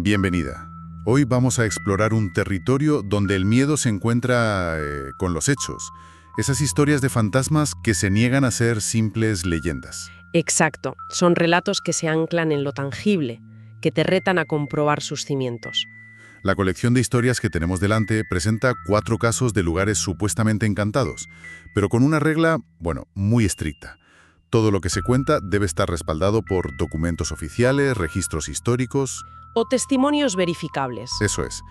Bienvenida. Hoy vamos a explorar un territorio donde el miedo se encuentra con los hechos. Esas historias de fantasmas que se niegan a ser simples leyendas. Exacto, son relatos que se anclan en lo tangible, que te retan a comprobar sus cimientos. La colección de historias que tenemos delante presenta 4 casos de lugares supuestamente encantados, pero con una regla, muy estricta. Todo lo que se cuenta debe estar respaldado por documentos oficiales, registros históricos. O testimonios verificables. Eso es.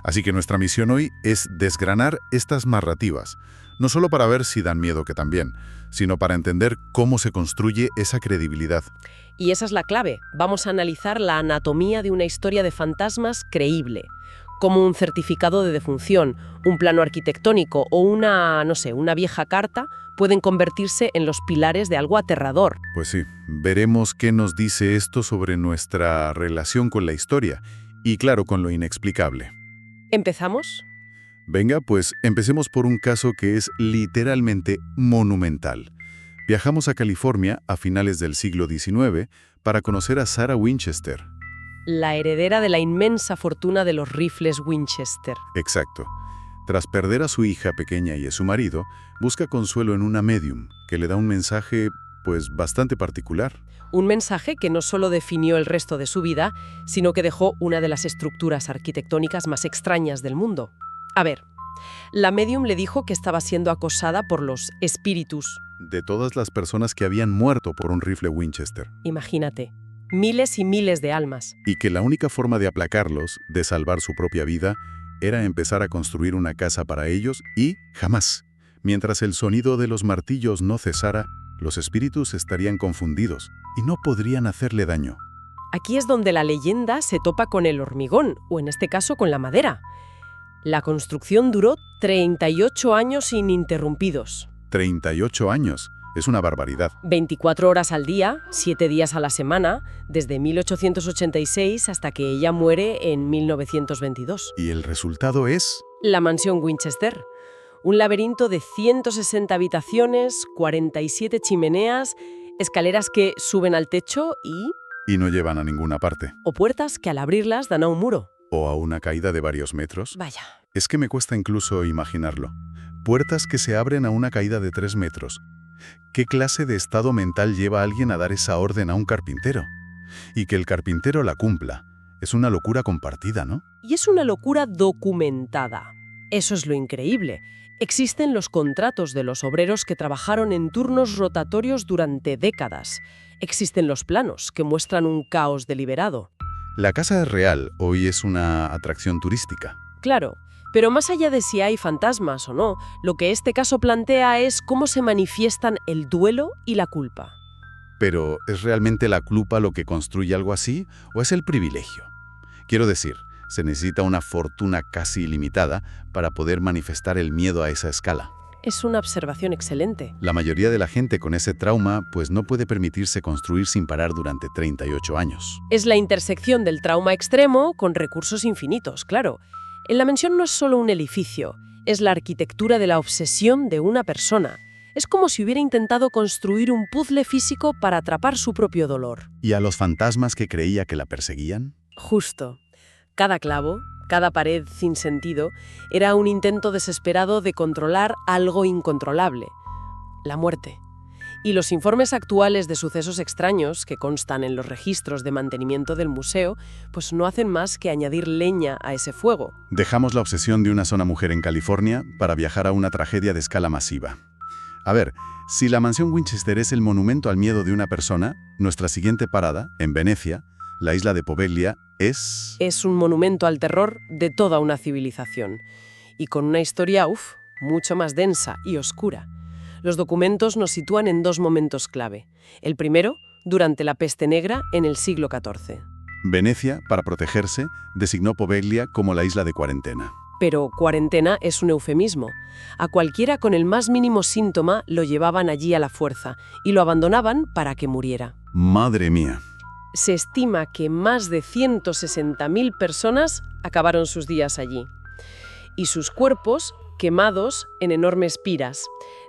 Así que nuestra misión hoy es desgranar estas narrativas, no solo para ver si dan miedo, que también, sino para entender cómo se construye esa credibilidad. Y esa es la clave. Vamos a analizar la anatomía de una historia de fantasmas creíble, como un certificado de defunción, un plano arquitectónico o una vieja carta pueden convertirse en los pilares de algo aterrador. Pues sí, veremos qué nos dice esto sobre nuestra relación con la historia y, claro, con lo inexplicable. ¿Empezamos? Venga, pues empecemos por un caso que es literalmente monumental. Viajamos a California a finales del siglo XIX para conocer a Sarah Winchester. La heredera de la inmensa fortuna de los rifles Winchester. Exacto. Tras perder a su hija pequeña y a su marido, busca consuelo en una médium que le da un mensaje, bastante particular. Un mensaje que no solo definió el resto de su vida, sino que dejó una de las estructuras arquitectónicas más extrañas del mundo. A ver, la médium le dijo que estaba siendo acosada por los espíritus. De todas las personas que habían muerto por un rifle Winchester. Imagínate, miles y miles de almas. Y que la única forma de aplacarlos, de salvar su propia vida, era empezar a construir una casa para ellos y jamás. Mientras el sonido de los martillos no cesara, los espíritus estarían confundidos y no podrían hacerle daño. Aquí es donde la leyenda se topa con el hormigón, o en este caso con la madera. La construcción duró 38 años ininterrumpidos. 38 años. Es una barbaridad. 24 horas al día, 7 días a la semana, desde 1886 hasta que ella muere en 1922. ¿Y el resultado es? La mansión Winchester. Un laberinto de 160 habitaciones, 47 chimeneas, escaleras que suben al techo Y no llevan a ninguna parte. o puertas que al abrirlas dan a un muro. ¿O a una caída de varios metros? Vaya. Es que me cuesta incluso imaginarlo. Puertas que se abren a una caída de 3 metros. ¿Qué clase de estado mental lleva a alguien a dar esa orden a un carpintero? Y que el carpintero la cumpla. Es una locura compartida, ¿no? Y es una locura documentada. Eso es lo increíble. Existen los contratos de los obreros que trabajaron en turnos rotatorios durante décadas. Existen los planos que muestran un caos deliberado. La casa es real, hoy es una atracción turística. Claro, pero más allá de si hay fantasmas o no, lo que este caso plantea es cómo se manifiestan el duelo y la culpa. Pero, ¿es realmente la culpa lo que construye algo así o es el privilegio? Quiero decir, se necesita una fortuna casi ilimitada para poder manifestar el miedo a esa escala. Es una observación excelente. La mayoría de la gente con ese trauma no puede permitirse construir sin parar durante 38 años. Es la intersección del trauma extremo con recursos infinitos, claro. En la mansión no es solo un edificio, es la arquitectura de la obsesión de una persona. Es como si hubiera intentado construir un puzzle físico para atrapar su propio dolor. ¿Y a los fantasmas que creía que la perseguían? Justo. Cada clavo, cada pared sin sentido, era un intento desesperado de controlar algo incontrolable: la muerte. Y los informes actuales de sucesos extraños que constan en los registros de mantenimiento del museo, no hacen más que añadir leña a ese fuego. Dejamos la obsesión de una sola mujer en California para viajar a una tragedia de escala masiva. A ver, si la mansión Winchester es el monumento al miedo de una persona, nuestra siguiente parada, en Venecia, la isla de Poveglia, es un monumento al terror de toda una civilización. Y con una historia, mucho más densa y oscura. Los documentos nos sitúan en 2 momentos clave. El primero, durante la peste negra en el siglo XIV. Venecia, para protegerse, designó Poveglia como la isla de cuarentena. Pero cuarentena es un eufemismo. A cualquiera con el más mínimo síntoma lo llevaban allí a la fuerza y lo abandonaban para que muriera. ¡Madre mía! Se estima que más de 160.000 personas acabaron sus días allí. Y sus cuerpos quemados en enormes piras.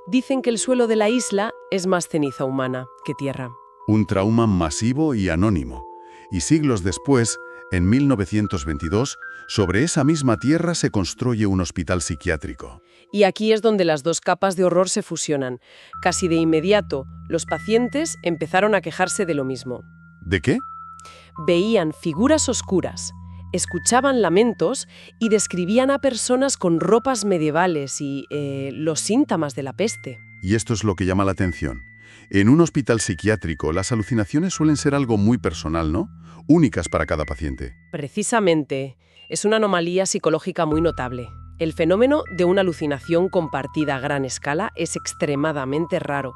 Dicen que el suelo de la isla es más ceniza humana que tierra. Un trauma masivo y anónimo. Y siglos después, En 1922, sobre esa misma tierra se construye un hospital psiquiátrico. Y aquí es donde las dos capas de horror se fusionan. Casi de inmediato, los pacientes empezaron a quejarse de lo mismo. ¿De qué? Veían figuras oscuras, escuchaban lamentos y describían a personas con ropas medievales y los síntomas de la peste. Y esto es lo que llama la atención. En un hospital psiquiátrico, las alucinaciones suelen ser algo muy personal, ¿no? Únicas para cada paciente. Precisamente, es una anomalía psicológica muy notable. El fenómeno de una alucinación compartida a gran escala es extremadamente raro.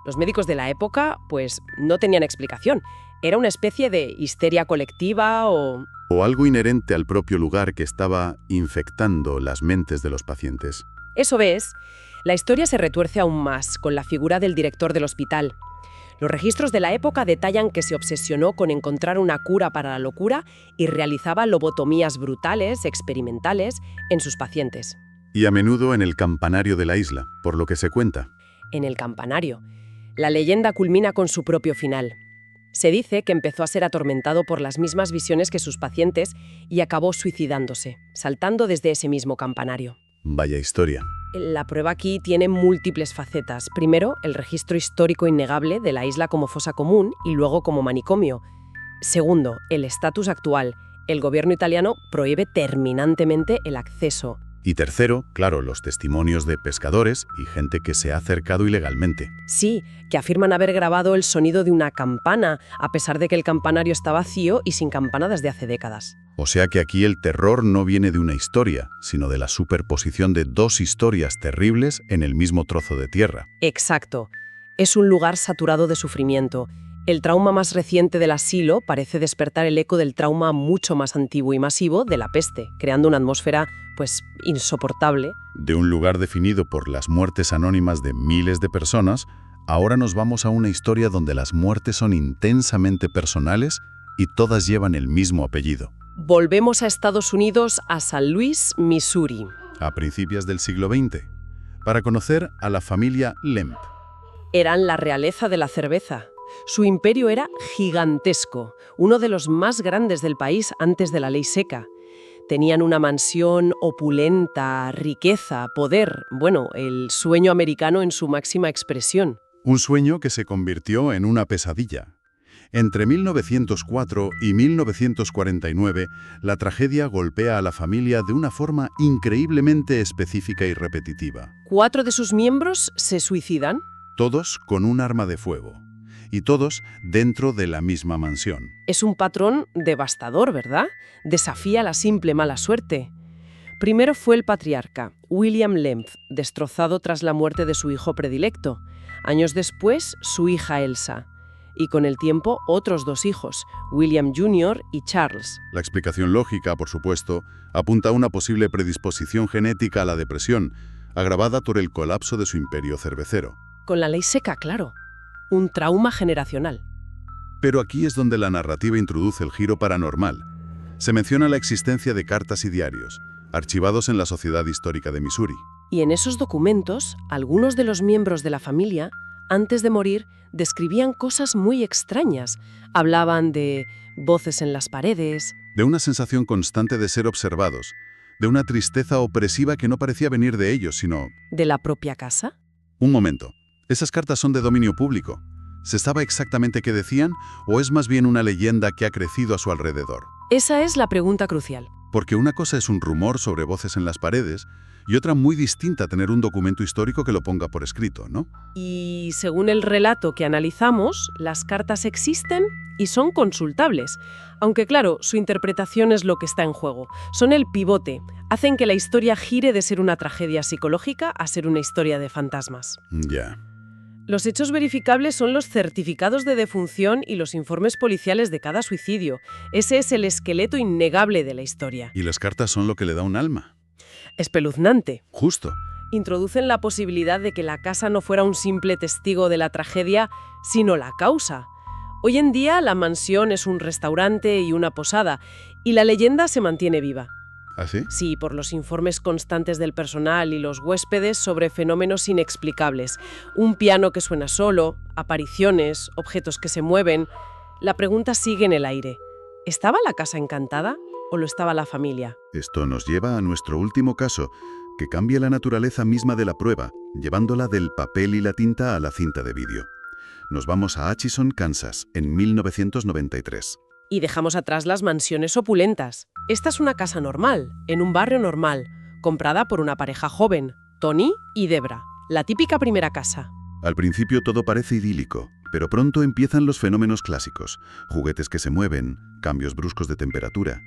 Los médicos de la época, pues, no tenían explicación. Era una especie de histeria colectiva o... O algo inherente al propio lugar que estaba infectando las mentes de los pacientes. Eso ves, la historia se retuerce aún más con la figura del director del hospital. Los registros de la época detallan que se obsesionó con encontrar una cura para la locura y realizaba lobotomías brutales, experimentales, en sus pacientes. Y a menudo en el campanario de la isla, por lo que se cuenta. En el campanario. La leyenda culmina con su propio final. Se dice que empezó a ser atormentado por las mismas visiones que sus pacientes y acabó suicidándose, saltando desde ese mismo campanario. Vaya historia. La prueba aquí tiene múltiples facetas. Primero, el registro histórico innegable de la isla como fosa común y luego como manicomio. Segundo, el estatus actual. El gobierno italiano prohíbe terminantemente el acceso. Y tercero, claro, los testimonios de pescadores y gente que se ha acercado ilegalmente. Sí, que afirman haber grabado el sonido de una campana, a pesar de que el campanario está vacío y sin campana desde hace décadas. O sea que aquí el terror no viene de una historia, sino de la superposición de dos historias terribles en el mismo trozo de tierra. Exacto. Es un lugar saturado de sufrimiento. El trauma más reciente del asilo parece despertar el eco del trauma mucho más antiguo y masivo de la peste, creando una atmósfera, pues, insoportable. De un lugar definido por las muertes anónimas de miles de personas, ahora nos vamos a una historia donde las muertes son intensamente personales y todas llevan el mismo apellido. Volvemos a Estados Unidos, a San Luis, Missouri. A principios del siglo XX, para conocer a la familia Lemp. Eran la realeza de la cerveza. Su imperio era gigantesco, uno de los más grandes del país antes de la ley seca. Tenían una mansión opulenta, riqueza, poder, bueno, el sueño americano en su máxima expresión. Un sueño que se convirtió en una pesadilla. Entre 1904 y 1949, la tragedia golpea a la familia de una forma increíblemente específica y repetitiva. 4 de sus miembros se suicidan. Todos con un arma de fuego. Y todos dentro de la misma mansión. Es un patrón devastador, ¿verdad? Desafía la simple mala suerte. Primero fue el patriarca, William Lemp, destrozado tras la muerte de su hijo predilecto. Años después, su hija Elsa. Y con el tiempo, otros 2 hijos, William Jr. y Charles. La explicación lógica, por supuesto, apunta a una posible predisposición genética a la depresión, agravada por el colapso de su imperio cervecero. Con la ley seca, claro. Un trauma generacional. Pero aquí es donde la narrativa introduce el giro paranormal. Se menciona la existencia de cartas y diarios, archivados en la Sociedad Histórica de Missouri. Y en esos documentos, algunos de los miembros de la familia, antes de morir, describían cosas muy extrañas. Hablaban de voces en las paredes. De una sensación constante de ser observados, de una tristeza opresiva que no parecía venir de ellos, sino... ¿De la propia casa? Un momento. ¿Esas cartas son de dominio público? ¿Se sabe exactamente qué decían o es más bien una leyenda que ha crecido a su alrededor? Esa es la pregunta crucial. Porque una cosa es un rumor sobre voces en las paredes y otra muy distinta tener un documento histórico que lo ponga por escrito, ¿no? Y según el relato que analizamos, las cartas existen y son consultables. Aunque claro, su interpretación es lo que está en juego. Son el pivote. Hacen que la historia gire de ser una tragedia psicológica a ser una historia de fantasmas. Ya. Los hechos verificables son los certificados de defunción y los informes policiales de cada suicidio. Ese es el esqueleto innegable de la historia. Y las cartas son lo que le da un alma. Espeluznante. Justo. Introducen la posibilidad de que la casa no fuera un simple testigo de la tragedia, sino la causa. Hoy en día la mansión es un restaurante y una posada, y la leyenda se mantiene viva. ¿Ah, sí? Sí, por los informes constantes del personal y los huéspedes sobre fenómenos inexplicables. Un piano que suena solo, apariciones, objetos que se mueven. La pregunta sigue en el aire. ¿Estaba la casa encantada o lo estaba la familia? Esto nos lleva a nuestro último caso, que cambia la naturaleza misma de la prueba, llevándola del papel y la tinta a la cinta de vídeo. Nos vamos a Atchison, Kansas, en 1993. Y dejamos atrás las mansiones opulentas. Esta es una casa normal, en un barrio normal, comprada por una pareja joven, Tony y Debra. La típica primera casa. Al principio todo parece idílico, pero pronto empiezan los fenómenos clásicos, juguetes que se mueven, cambios bruscos de temperatura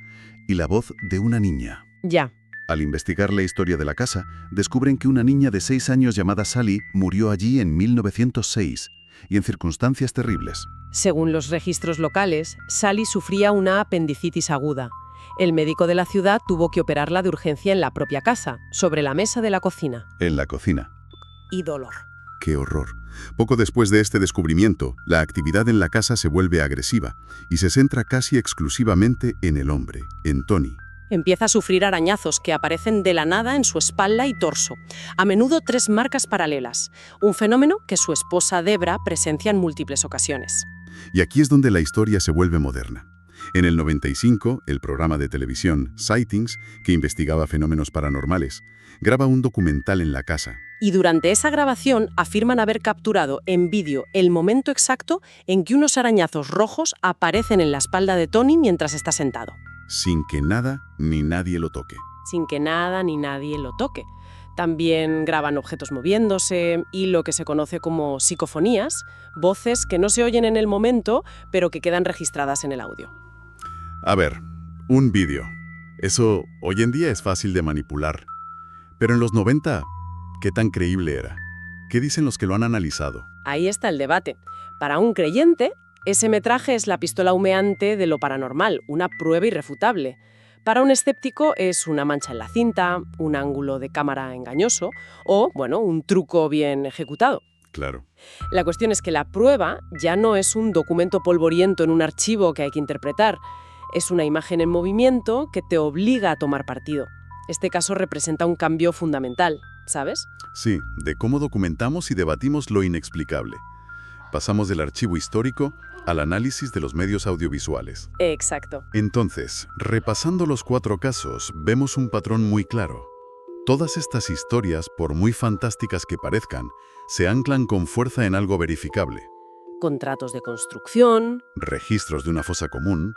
y la voz de una niña. Ya. Al investigar la historia de la casa, descubren que una niña de 6 años llamada Sally murió allí en 1906 y en circunstancias terribles. Según los registros locales, Sally sufría una apendicitis aguda. El médico de la ciudad tuvo que operarla de urgencia en la propia casa, sobre la mesa de la cocina. En la cocina. Y dolor. ¡Qué horror! Poco después de este descubrimiento, la actividad en la casa se vuelve agresiva y se centra casi exclusivamente en el hombre, en Tony. Empieza a sufrir arañazos que aparecen de la nada en su espalda y torso, a menudo 3 marcas paralelas, un fenómeno que su esposa Debra presencia en múltiples ocasiones. Y aquí es donde la historia se vuelve moderna. En el 95, el programa de televisión Sightings, que investigaba fenómenos paranormales, graba un documental en la casa. Y durante esa grabación afirman haber capturado en vídeo el momento exacto en que unos arañazos rojos aparecen en la espalda de Tony mientras está sentado. Sin que nada ni nadie lo toque. Sin que nada ni nadie lo toque. También graban objetos moviéndose y lo que se conoce como psicofonías, voces que no se oyen en el momento, pero que quedan registradas en el audio. A ver, un vídeo. Eso hoy en día es fácil de manipular. Pero en los 90, ¿qué tan creíble era? ¿Qué dicen los que lo han analizado? Ahí está el debate. Para un creyente, ese metraje es la pistola humeante de lo paranormal, una prueba irrefutable. Para un escéptico es una mancha en la cinta, un ángulo de cámara engañoso o, bueno, un truco bien ejecutado. Claro. La cuestión es que la prueba ya no es un documento polvoriento en un archivo que hay que interpretar. Es una imagen en movimiento que te obliga a tomar partido. Este caso representa un cambio fundamental, ¿sabes? Sí, de cómo documentamos y debatimos lo inexplicable. Pasamos del archivo histórico al análisis de los medios audiovisuales. Exacto. Entonces, repasando los 4 casos, vemos un patrón muy claro. Todas estas historias, por muy fantásticas que parezcan, se anclan con fuerza en algo verificable. Contratos de construcción. Registros de una fosa común,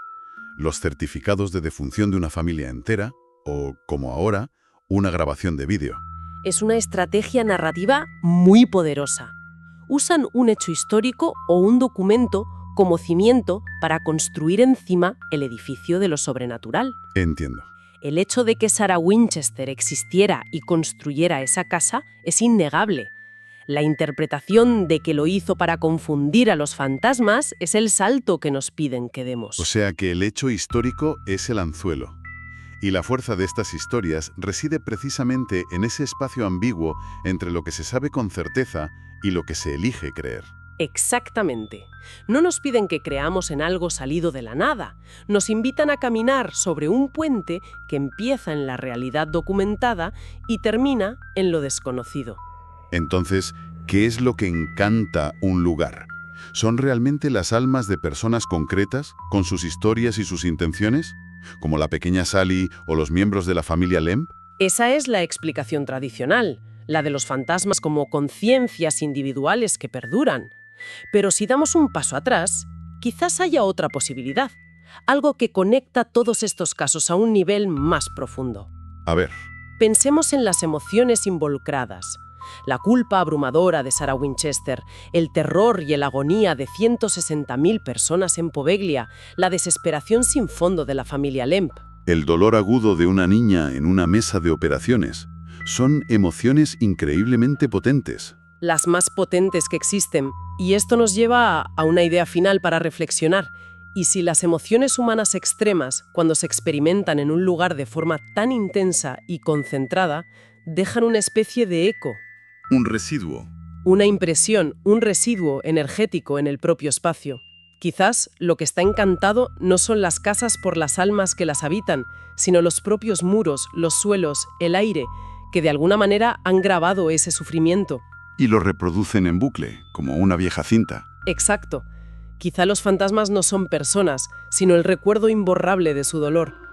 los certificados de defunción de una familia entera, o, como ahora, una grabación de vídeo. Es una estrategia narrativa muy poderosa. Usan un hecho histórico o un documento como cimiento para construir encima el edificio de lo sobrenatural. Entiendo. El hecho de que Sarah Winchester existiera y construyera esa casa es innegable. La interpretación de que lo hizo para confundir a los fantasmas es el salto que nos piden que demos. O sea que el hecho histórico es el anzuelo. Y la fuerza de estas historias reside precisamente en ese espacio ambiguo entre lo que se sabe con certeza y lo que se elige creer. Exactamente. No nos piden que creamos en algo salido de la nada. Nos invitan a caminar sobre un puente que empieza en la realidad documentada y termina en lo desconocido. Entonces, ¿qué es lo que encanta un lugar? ¿Son realmente las almas de personas concretas, con sus historias y sus intenciones? ¿Como la pequeña Sally o los miembros de la familia Lemp? Esa es la explicación tradicional, la de los fantasmas como conciencias individuales que perduran. Pero si damos un paso atrás, quizás haya otra posibilidad, algo que conecta todos estos casos a un nivel más profundo. A ver. Pensemos en las emociones involucradas. La culpa abrumadora de Sarah Winchester, el terror y la agonía de 160.000 personas en Poveglia, la desesperación sin fondo de la familia Lemp. El dolor agudo de una niña en una mesa de operaciones. Son emociones increíblemente potentes. Las más potentes que existen. Y esto nos lleva a una idea final para reflexionar. ¿Y si las emociones humanas extremas, cuando se experimentan en un lugar de forma tan intensa y concentrada, dejan una especie de eco? Un residuo. Una impresión, un residuo energético en el propio espacio. Quizás lo que está encantado no son las casas por las almas que las habitan, sino los propios muros, los suelos, el aire, que de alguna manera han grabado ese sufrimiento. Y lo reproducen en bucle, como una vieja cinta. Exacto. Quizá los fantasmas no son personas, sino el recuerdo imborrable de su dolor.